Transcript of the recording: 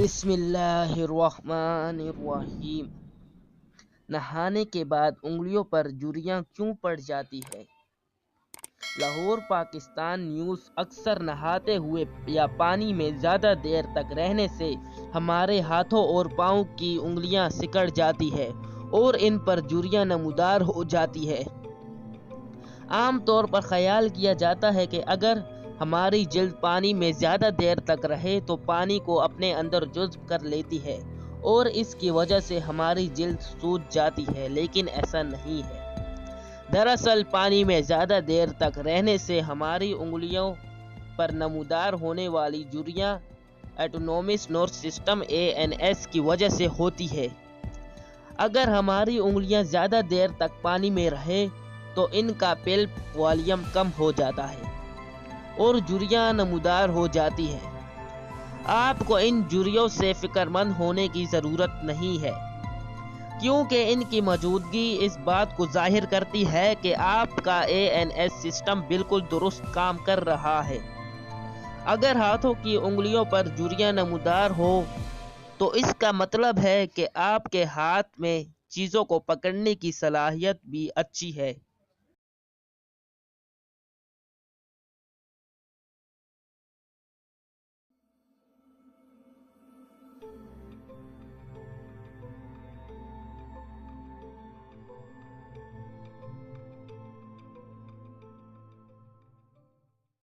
بسم اللہ الرحمن الرحیم۔ نہانے کے بعد انگلیوں پر جھریاں کیوں پڑ جاتی ہے؟ لاہور پاکستان نیوز۔ اکثر نہاتے ہوئے یا پانی میں زیادہ دیر تک رہنے سے ہمارے ہاتھوں اور پاؤں کی انگلیاں سکڑ جاتی ہے اور ان پر جھریاں نمودار ہو جاتی ہے۔ عام طور پر خیال کیا جاتا ہے کہ اگر ہماری جلد پانی میں زیادہ دیر تک رہے تو پانی کو اپنے اندر جذب کر لیتی ہے اور اس کی وجہ سے ہماری جلد سوج جاتی ہے، لیکن ایسا نہیں ہے۔ دراصل پانی میں زیادہ دیر تک رہنے سے ہماری انگلیوں پر نمودار ہونے والی جھریاں آٹونومس نروس سسٹم (ANS) کی وجہ سے ہوتی ہے۔ اگر ہماری انگلیاں زیادہ دیر تک پانی میں رہیں تو ان کا پلپ والیوم کم ہو جاتا ہے اور جھریاں نمودار ہو جاتی ہیں۔ آپ کو ان جھریوں سے فکر مند ہونے کی ضرورت نہیں ہے، کیونکہ ان کی موجودگی اس بات کو ظاہر کرتی ہے کہ آپ کا ANS سسٹم بالکل درست کام کر رہا ہے۔ اگر ہاتھوں کی انگلیوں پر جھریاں نمودار ہو تو اس کا مطلب ہے کہ آپ کے ہاتھ میں چیزوں کو پکڑنے کی صلاحیت بھی اچھی ہے۔